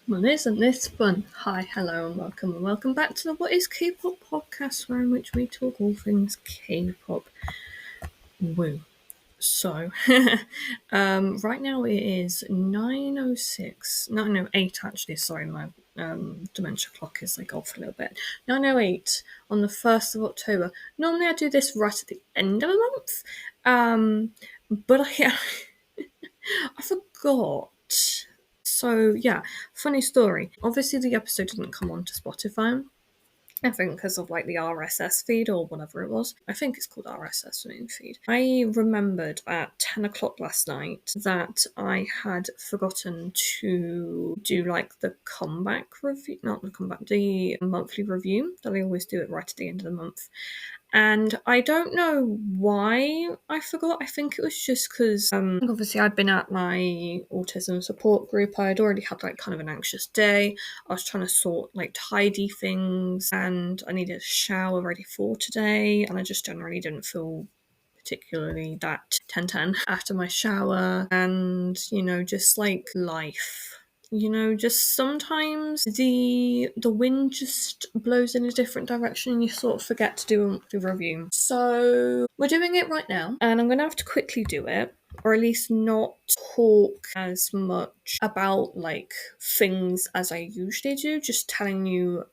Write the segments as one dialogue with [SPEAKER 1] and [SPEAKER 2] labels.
[SPEAKER 1] Well, isn't this fun? Hi, hello, and welcome back to the What is K-Pop podcast, where in which we talk all things K-pop. Woo. So, right now it is 9:06, 9:08 actually, sorry, my dementia clock is like off a little bit. 9:08 on the 1st of October. Normally I do this right at the end of the month, but I forgot. So yeah, funny story. Obviously the episode didn't come onto Spotify. I think because of like the RSS feed or whatever it was. I think it's called RSS feed. I remembered at 10 o'clock last night that I had forgotten to do like the comeback review, not the comeback, the monthly review that I always do it right at the end of the month. And I don't know why I forgot. I think it was just because obviously I'd been at my autism support group. I had already had like kind of an anxious day. I was trying to sort like tidy things and I needed a shower ready for today. And I just generally didn't feel particularly that 10-10 after my shower. And, just like life. Just sometimes the wind just blows in a different direction and you sort of forget to do the review. So we're doing it right now, and I'm going to have to quickly do it, or at least not talk as much about like things as I usually do, just telling you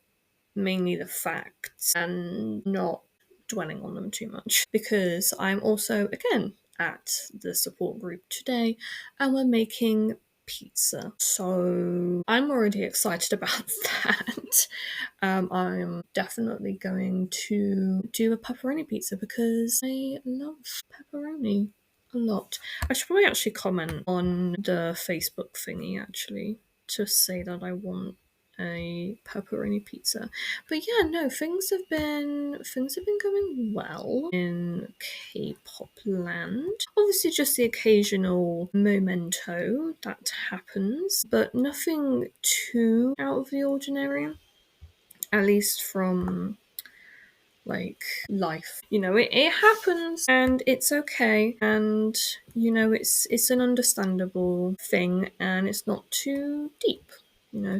[SPEAKER 1] mainly the facts and not dwelling on them too much, because I'm also again at the support group today and we're making pizza, so I'm already excited about that. I'm definitely going to do a pepperoni pizza because I love pepperoni a lot. I should probably actually comment on the Facebook thingy actually to say that I want a pepperoni pizza. But yeah, no, things have been going well in K-pop land. Obviously just the occasional memento that happens, but nothing too out of the ordinary. At least from like life. It happens and it's okay, and it's an understandable thing and it's not too deep.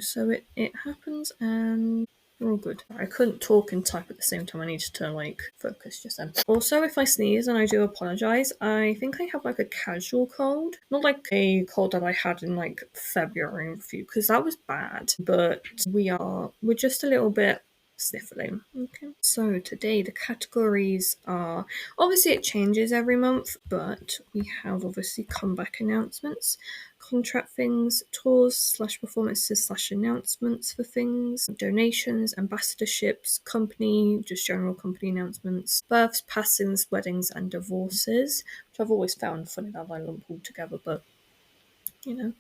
[SPEAKER 1] So it happens and we're all good. I couldn't talk and type at the same time. I needed to like focus just then. Also, if I sneeze, and I do apologize, I think I have like a casual cold. Not like a cold that I had in like February review, because that was bad. But we're just a little bit sniffling. Okay. So today the categories are, obviously it changes every month, but we have obviously comeback announcements, contract things, tours / performances / announcements for things, donations, ambassadorships, company, just general company announcements, births, passings, weddings, and divorces, which I've always found funny that I lump all together, but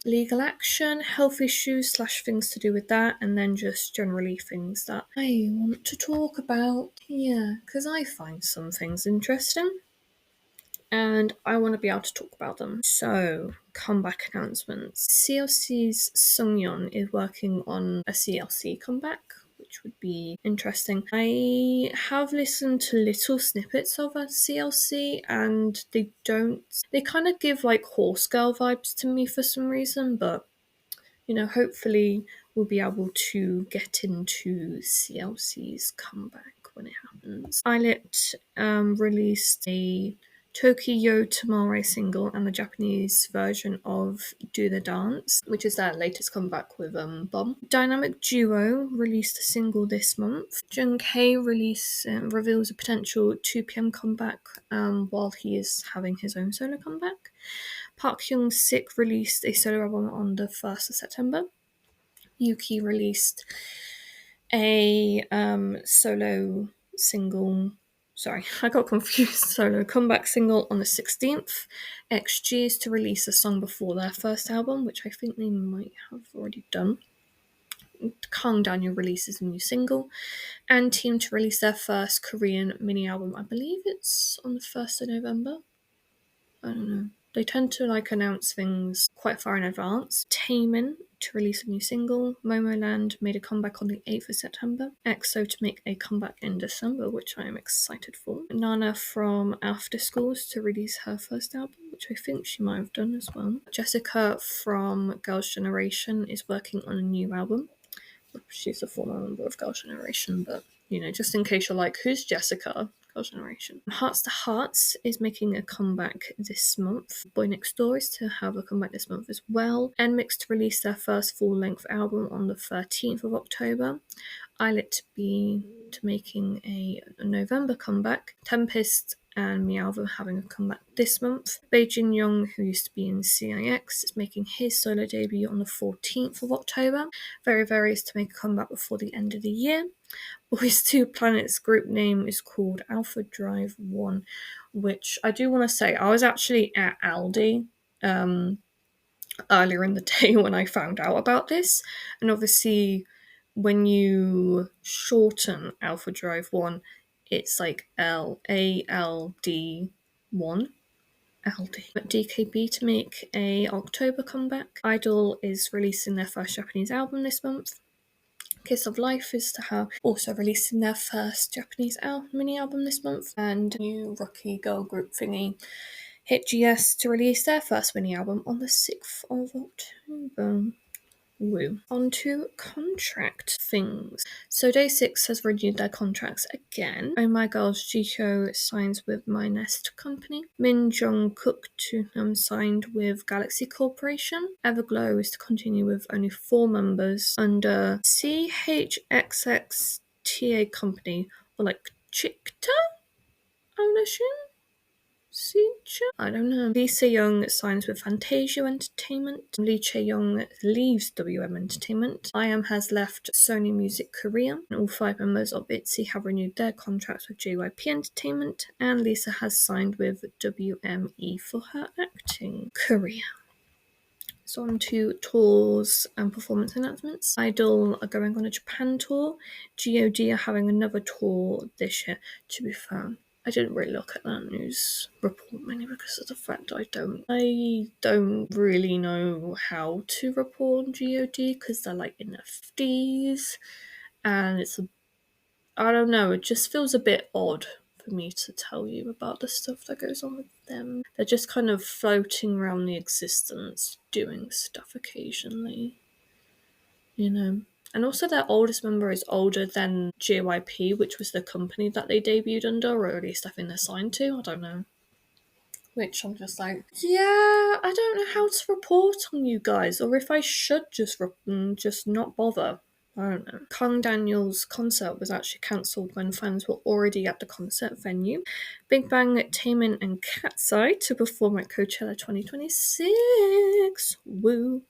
[SPEAKER 1] legal action, health issues / things to do with that, and then just generally things that I want to talk about. Yeah, because I find some things interesting and I want to be able to talk about them. So, comeback announcements. CLC's Sungyeon is working on a CLC comeback, which would be interesting. I have listened to little snippets of a CLC and they kind of give like horse girl vibes to me for some reason, but hopefully we'll be able to get into CLC's comeback when it happens. Islet released a Tokyo Tomorrow single and the Japanese version of Do the Dance, which is their latest comeback with Bomb. Dynamic Duo released a single this month. Jung Hae reveals a potential 2 p.m. comeback while he is having his own solo comeback. Park Hyung-sik released a solo album on the 1st of September. Yuki released a solo single. Sorry, I got confused. Solo comeback single on the 16th. XG is to release a song before their first album, which I think they might have already done. Kang Daniel releases a new single. And Team to release their first Korean mini album. I believe it's on the 1st of November. I don't know. They tend to announce things quite far in advance. Taemin to release a new single. Momoland made a comeback on the 8th of September. EXO to make a comeback in December, which I am excited for. Nana from After Schools to release her first album, which I think she might have done as well. Jessica from Girls' Generation is working on a new album. She's a former member of Girls' Generation, but just in case you're like, who's Jessica? Girls' Generation. Hearts to Hearts is making a comeback this month. Boy Next Door is to have a comeback this month as well. NMIXX to release their first full-length album on the 13th of October. Islet to be making a November comeback. Tempest and Meowth having a comeback this month. Beijing Young, who used to be in CIX, is making his solo debut on the 14th of October. Very Very is to make a comeback before the end of the year. Boys 2 Planet's group name is called Alpha Drive 1, which I do want to say, I was actually at Aldi earlier in the day when I found out about this, and obviously when you shorten Alpha Drive 1, it's like LALD 1. Aldi. But DKB to make a October comeback. Idol is releasing their first Japanese album this month. Kiss of Life is to have also releasing their first Japanese mini album this month, and new rookie girl group thingy Hit GS to release their first mini album on the 6th of October. Woo. On to contract things. So Day6 has renewed their contracts again. Oh My Girl's Jihyo signs with My Nest Company. Min Jung-kook to signed with Galaxy Corporation. Everglow is to continue with only 4 members under CHXXTA Company, or like Chikta, I would assume? I don't know. Lee Se-young signs with Fantasia Entertainment. Lee Chae-young leaves WM Entertainment. I.M has left Sony Music Korea. And all 5 members of ITZY have renewed their contracts with JYP Entertainment. And Lisa has signed with WME for her acting career. So on to tours and performance announcements. Idol are going on a Japan tour. GOD are having another tour this year. To be fair, I didn't really look at that news report mainly because of the fact I don't really know how to report on GOD because they're like in their 50s, and I don't know, it just feels a bit odd for me to tell you about the stuff that goes on with them. They're just kind of floating around the existence, doing stuff occasionally, And also their oldest member is older than JYP, which was the company that they debuted under, or at least I think they're signed to, I don't know. Which I'm just like, yeah, I don't know how to report on you guys, or if I should just not bother. I don't know. Kang Daniel's concert was actually cancelled when fans were already at the concert venue. Big Bang, Taemin and Cat's Eye to perform at Coachella 2026. Woo.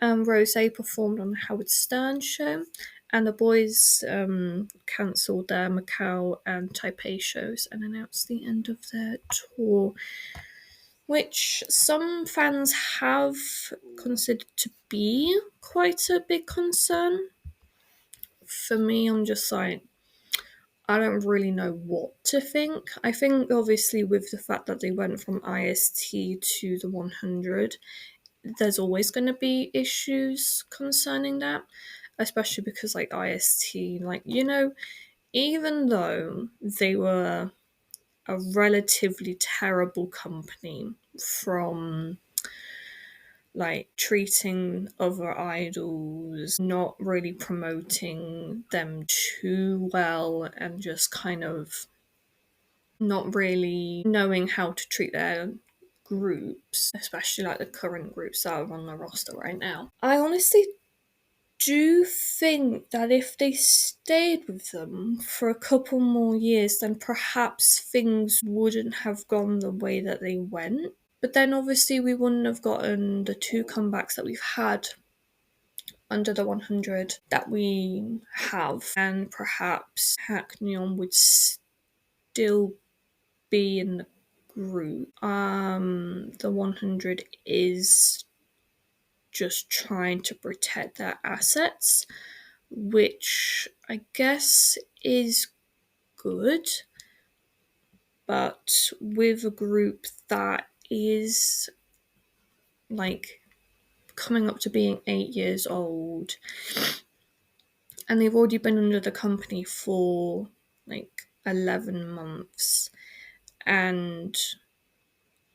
[SPEAKER 1] Rosé performed on the Howard Stern show. And the boys cancelled their Macau and Taipei shows and announced the end of their tour, which some fans have considered to be quite a big concern. For me, I'm just like, I don't really know what to think. I think obviously with the fact that they went from IST to the 100, there's always going to be issues concerning that, especially because like IST, even though they were a relatively terrible company from like treating other idols, not really promoting them too well, and just kind of not really knowing how to treat their groups, especially like the current groups that are on the roster right now. I honestly do think that if they stayed with them for a couple more years, then perhaps things wouldn't have gone the way that they went. But then obviously we wouldn't have gotten the 2 comebacks that we've had under the 100 that we have, and perhaps Hakneon would still be in the group. The 100 is just trying to protect their assets, which I guess is good, but with a group that is like coming up to being 8 years old and they've already been under the company for like 11 months, and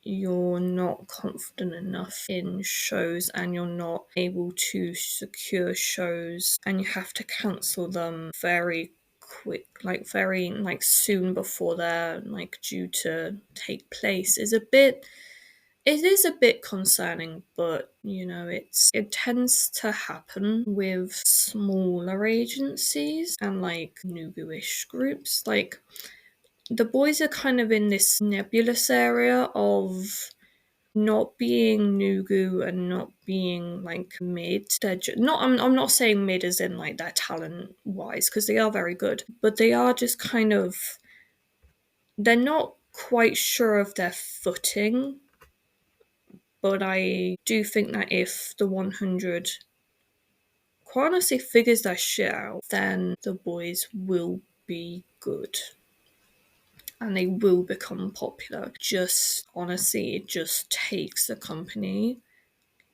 [SPEAKER 1] you're not confident enough in shows and you're not able to secure shows and you have to cancel them very quick, like very like soon before they're like due to take place, it is a bit concerning, but it tends to happen with smaller agencies and like Nugu-ish groups. Like the boys are kind of in this nebulous area of not being Nugu and not being like mid. They're not. I'm not saying mid as in like their talent wise, because they are very good, but they are just kind of. They're not quite sure of their footing. But I do think that if the 100 quite honestly figures that shit out, then the boys will be good. And they will become popular. Just honestly, it just takes the company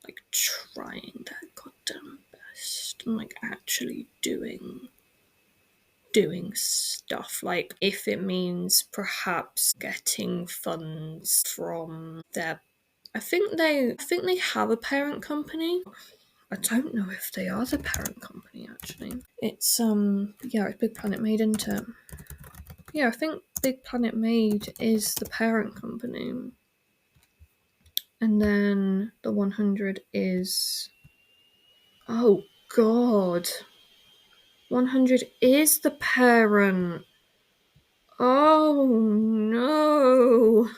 [SPEAKER 1] like trying their goddamn best and like actually doing stuff. Like if it means perhaps getting funds from their I think they have a parent company. I don't know if they are the parent company actually. It's it's Big Planet Made, isn't it? Yeah, I think Big Planet Made is the parent company. And then the 100 is oh god. 100 is the parent. Oh no.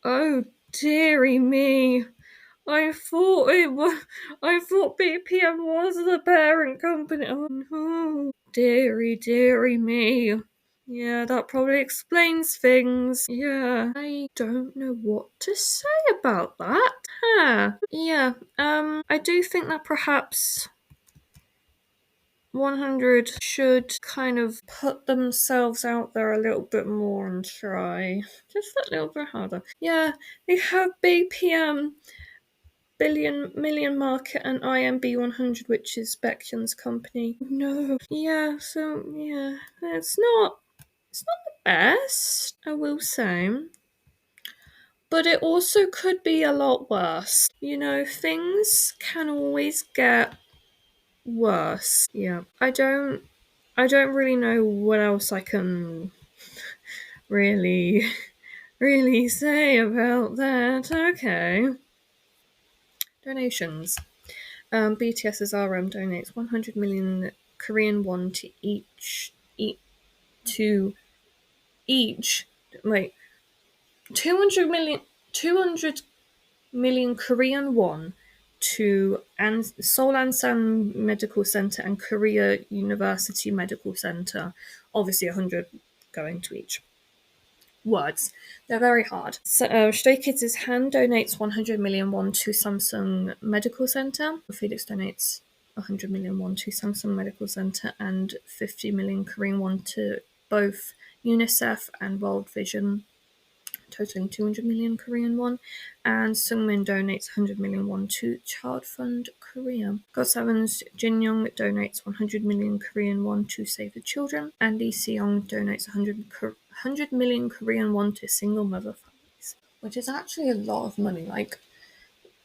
[SPEAKER 1] Oh dearie me. I thought BPM was the parent company. Oh no. Dearie me. Yeah, that probably explains things. Yeah. I don't know what to say about that. Huh. Yeah. I do think that perhaps 100 should kind of put themselves out there a little bit more and try just a little bit harder. Yeah, they have BPM Billion Million Market and IMB 100, which is Baekhyun's company. No, yeah, so yeah, it's not the best, I will say. But it also could be a lot worse. Things can always get worse. Yeah. I don't really know what else I can really really say about that. Okay. Donations. BTS's RM donates 100 million Korean won to to each wait 200 million Korean won to Seoul Ansan Medical Center and Korea University Medical Center. Obviously, 100 going to each. Words. They're very hard. So, Stray Kids' hand donates 100 million won to Samsung Medical Center. Felix donates 100 million won to Samsung Medical Center and 50 million Korean won to both UNICEF and World Vision, totaling 200 million Korean won, and Sungmin donates 100 million won to Child Fund Korea. GOT7's Jin Young donates 100 million Korean won to Save the Children, and Lee Se-young donates 100 million Korean won to single mother families, which is actually a lot of money.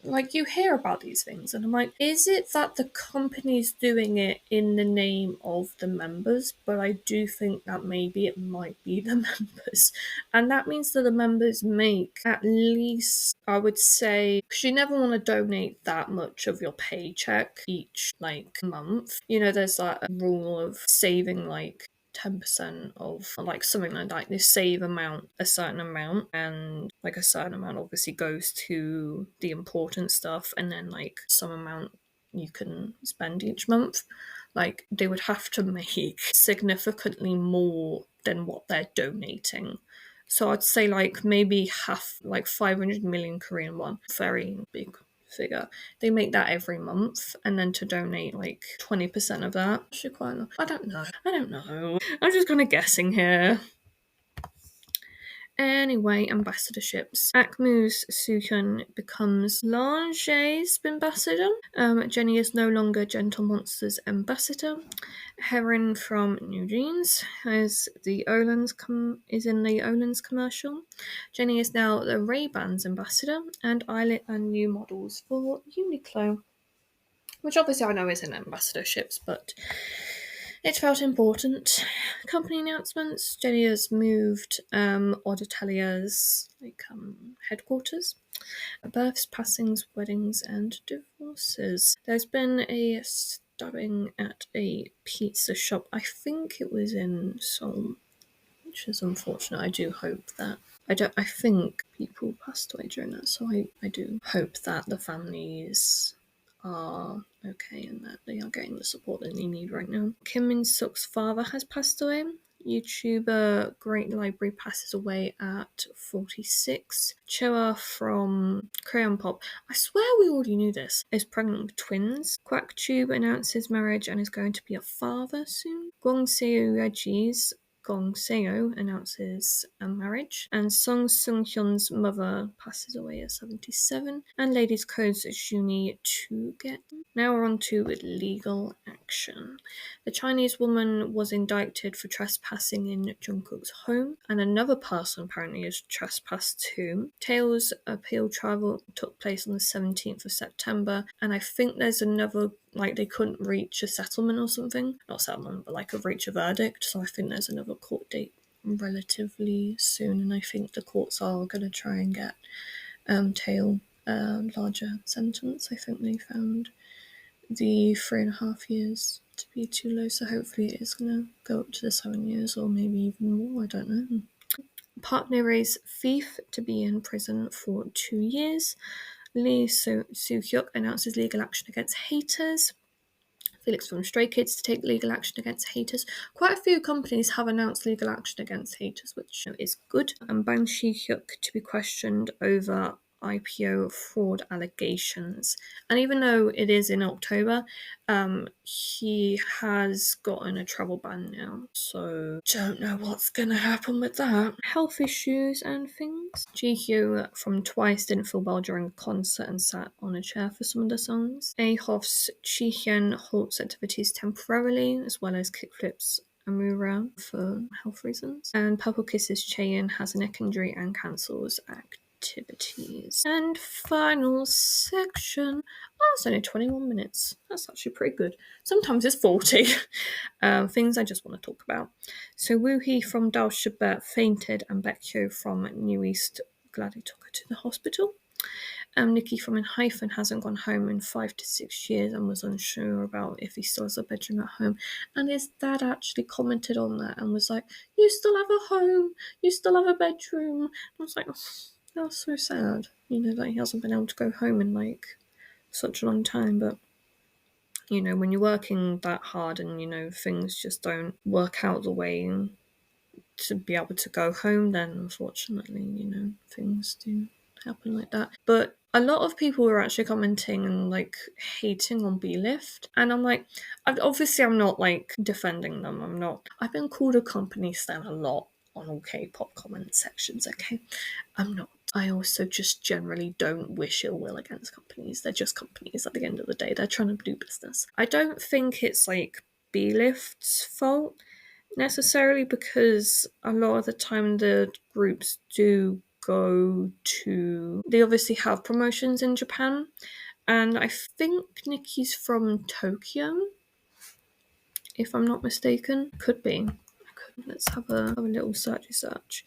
[SPEAKER 1] Like you hear about these things and I'm like, is it that the company's doing it in the name of the members? But I do think that maybe it might be the members, and that means that the members make at least, I would say, because you never want to donate that much of your paycheck each like month. There's that rule of saving like 10% of like something like that. They save a certain amount, and like a certain amount obviously goes to the important stuff, and then like some amount you can spend each month. Like they would have to make significantly more than what they're donating. So I'd say like maybe half, like 500 million Korean won. Very big figure. They make that every month, and then to donate like 20% of that should quite enough. I don't know. I'm just kind of guessing here. Anyway, ambassadorships. Akmu's Suhyun becomes Lange's ambassador. Jenny is no longer Gentle Monster's ambassador. Heron from New Jeans is in the Olan's commercial. Jenny is now the Ray-Ban's ambassador, and Eyelet and new models for Uniqlo, which obviously I know isn't ambassadorships, but it felt important. Company announcements. Jenny has moved Odd Italia's headquarters. Births, passings, weddings, and divorces. There's been a stabbing at a pizza shop. I think it was in Seoul, which is unfortunate. I do hope that I think people passed away during that, so I do hope that the families are okay and that they are getting the support that they need right now. Kim Min-suk's father has passed away. YouTuber Great Library passes away at 46. Choa from Crayon Pop, I swear we already knew this, is pregnant with twins. Quacktube announces marriage and is going to be a father soon. Gong Seo Reggie's Gong Seo announces a marriage, and Song Seung-hyun's mother passes away at 77, and Ladies Code's Juni to get. Now we're on to legal action. The Chinese woman was indicted for trespassing in Jungkook's home, and another person apparently is trespassed too. Taeil's appeal trial took place on the 17th of September, and I think there's another, they couldn't reach a settlement or something. Not settlement, but reach a verdict, so I think there's another court date relatively soon, and I think the courts are going to try and get Taeil a larger sentence. I think they found the 3.5 years to be too low, so hopefully it is going to go up to the 7 years or maybe even more, I don't know. Park Ne-rae's thief to be in prison for 2 years. Lee Soo-hyuk announces legal action against haters. Felix from Stray Kids to take legal action against haters. Quite a few companies have announced legal action against haters, which is good. And Bang Si-hyuk to be questioned over IPO fraud allegations. And even though it is in October, he has gotten a travel ban now. So don't know what's gonna happen with that. Health issues and things. Ji-hyo from Twice didn't feel well during a concert and sat on a chair for some of the songs. A-Hoff's Chi-hyun halts activities temporarily, as well as kickflips Amura for health reasons. And Purple Kisses Chaeyoung has a neck injury and cancels activities. And final section. Oh, it's only 21 minutes. That's actually pretty good. Sometimes it's 40. Things I just want to talk about. So Woohee from Dal Shabbat fainted, and Baekhyun from New East glad he took her to the hospital. Nikki from Enhypen hasn't gone home in 5 to 6 years and was unsure about if he still has a bedroom at home. And his dad actually commented on that and was like, "You still have a home, you still have a bedroom." I was like, oh, that's so sad, that he hasn't been able to go home in such a long time. But when you're working that hard and things just don't work out the way to be able to go home, then unfortunately things do happen like that. But a lot of people were actually commenting and hating on B-Lift, and I'm like, I'm not defending them. I've been called a company stan a lot on all K-pop comment sections, okay? I'm not. I also just generally don't wish ill will against companies. They're just companies at the end of the day. They're trying to do business. I don't think it's B-Lift's fault necessarily, because a lot of the time the groups do they obviously have promotions in Japan, and I think Nikki's from Tokyo, if I'm not mistaken. Could be. Let's have a little search.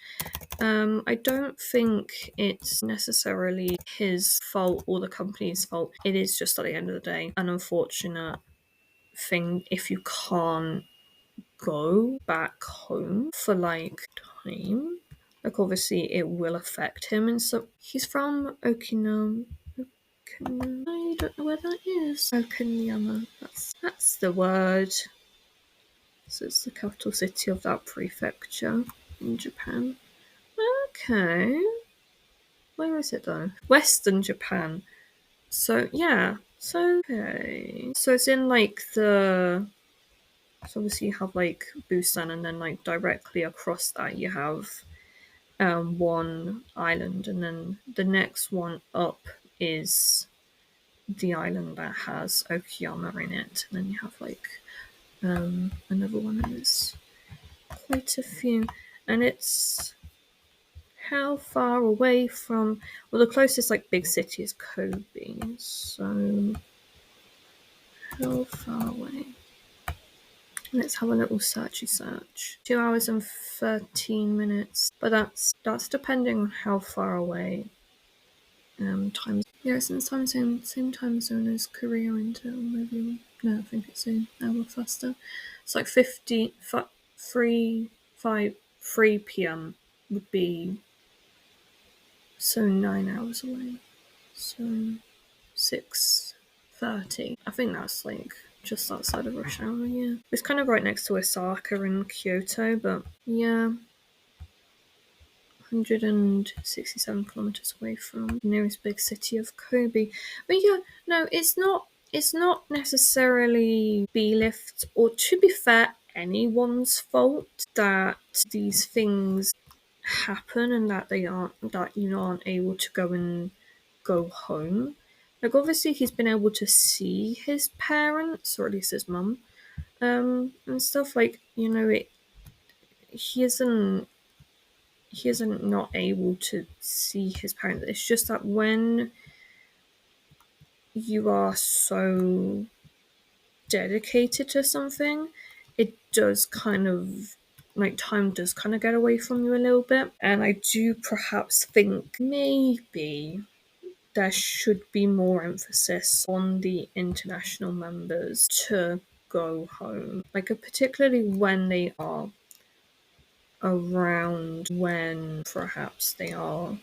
[SPEAKER 1] I don't think it's necessarily his fault or the company's fault. It is just, at the end of the day, an unfortunate thing if you can't go back home for time. Obviously it will affect him, and so he's from Okinawa. I don't know where that is. Okinawa. That's the word. So it's the capital city of that prefecture in Japan. Okay. Where is it though? Western Japan. So yeah. So okay. So it's in so obviously you have Busan, and then directly across that you have one island, and then the next one up is the island that has Okayama in it, and then you have like another one, and there's quite a few, and it's how far away from, well, the closest like big city is Kobe, so how far away? Let's have a little search. 2 hours and 13 minutes, but that's depending on how far away. Time. Yeah, since time zone, same time zone as Korea until maybe, no, I think it's an hour faster. It's like 3 p.m. would be, so 9 hours away. So 6:30. I think that's like just outside of rush hour, yeah. It's kind of right next to Osaka and Kyoto, but yeah. 167 kilometers away from the nearest big city of Kobe. But yeah, no, it's not necessarily B-Lift, or to be fair, anyone's fault that these things happen and that you aren't able to go home. Like, obviously he's been able to see his parents, or at least his mum, and stuff, like, he isn't not able to see his parents. It's just that when you are so dedicated to something, it does kind of, like, time does kind of get away from you a little bit. And I do perhaps think maybe there should be more emphasis on the international members to go home, like, particularly when they are around, when perhaps they are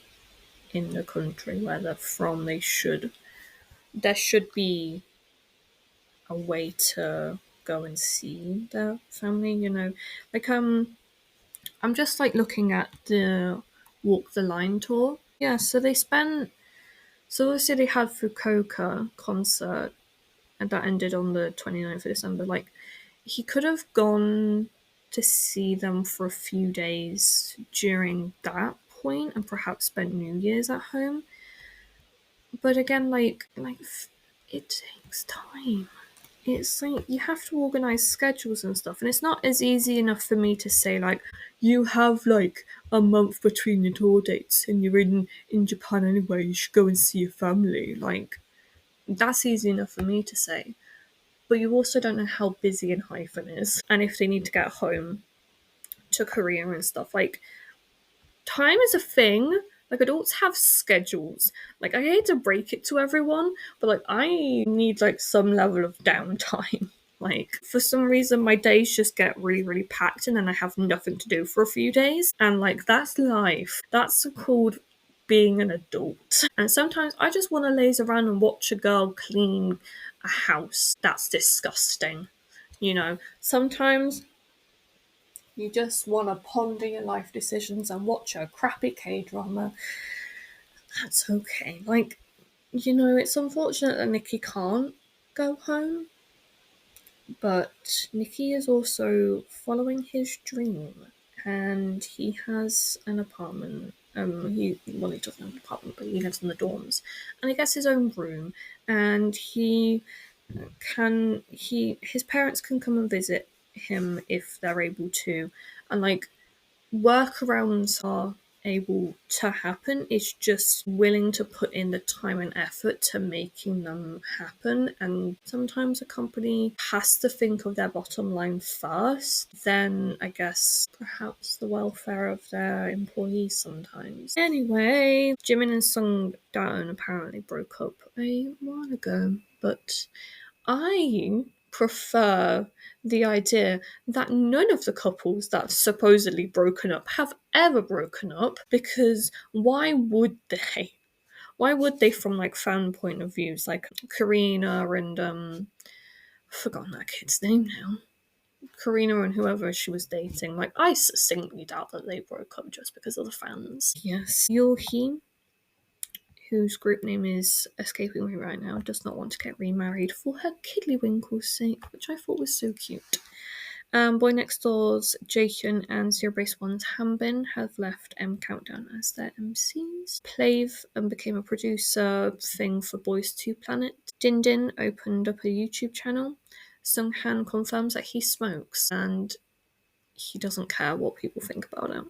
[SPEAKER 1] in the country where they're from. There should be a way to go and see their family, like, I'm just like looking at the Walk the Line tour. Yeah, so obviously they had Fukuoka concert, and that ended on the 29th of December. Like, he could have gone to see them for a few days during that point and perhaps spent New Year's at home. But again, it takes time. It's like you have to organize schedules and stuff, and it's not as easy enough for me to say, like, you have like a month between your tour dates and you're in Japan anyway, you should go and see your family. Like, that's easy enough for me to say. But you also don't know how busy Hyphen is, and if they need to get home to Korea and stuff. Like, time is a thing. Like, adults have schedules. Like, I hate to break it to everyone, but like, I need like some level of downtime. Like, for some reason, my days just get really, really packed, and then I have nothing to do for a few days. And like, that's life. That's called being an adult. And sometimes I just want to laze around and watch a girl clean a house. That's disgusting. Sometimes you just want to ponder your life decisions and watch a crappy K-drama. That's okay. Like, it's unfortunate that Nikki can't go home, but Nikki is also following his dream, and he has an apartment. He doesn't have an apartment, but he lives in the dorms, and he gets his own room, and his parents can come and visit him if they're able to, and like, workarounds are able to happen. It's just willing to put in the time and effort to making them happen. And sometimes a company has to think of their bottom line first, then I guess perhaps the welfare of their employees sometimes. Anyway, Jimin and Sung Daeun apparently broke up a while ago, but I prefer the idea that none of the couples that's supposedly broken up have ever broken up, because why would they? Why would they, from like fan point of views, like Karina and I've forgotten that kid's name now. Karina and whoever she was dating, like, I succinctly doubt that they broke up just because of the fans. Yes, Yoo-hee, whose group name is escaping me right now, does not want to get remarried for her Kiddlywinkle's sake, which I thought was so cute. Boy Next Door's Jason and Zero Base One's Hanbin have left M Countdown as their MCs. Plave became a producer thing for Boys 2 Planet. Din Din opened up a YouTube channel. Sung Han confirms that he smokes and he doesn't care what people think about it.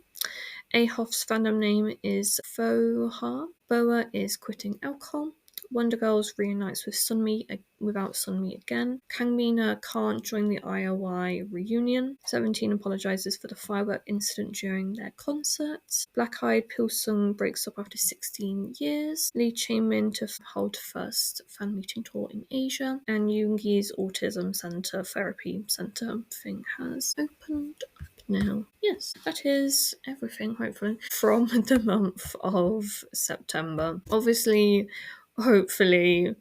[SPEAKER 1] Ahoff's fandom name is Foha. Boa is quitting alcohol. Wonder Girls reunites with Sunmi without Sunmi again. Kangmina can't join the IOI reunion. 17 apologizes for the firework incident during their concerts. Black Eyed Pilsung breaks up after 16 years. Lee Chae-min to hold first fan meeting tour in Asia. And Yoongi's Autism Center Therapy Center thing has opened now. Yes, that is everything, hopefully, from the month of September. Obviously, hopefully,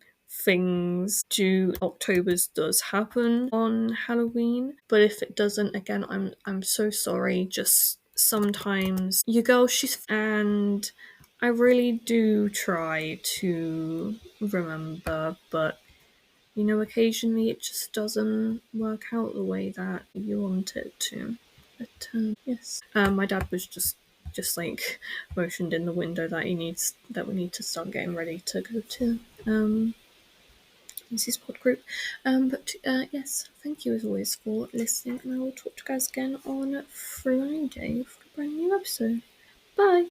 [SPEAKER 1] October's does happen on Halloween, but if it doesn't, again, I'm so sorry. Just sometimes your girl, and I really do try to remember, but occasionally it just doesn't work out the way that you want it to. But yes, my dad was just like motioned in the window that we need to start getting ready to go to Mrs. Pod group. But yes, thank you as always for listening, and I will talk to you guys again on Friday for a brand new episode. Bye.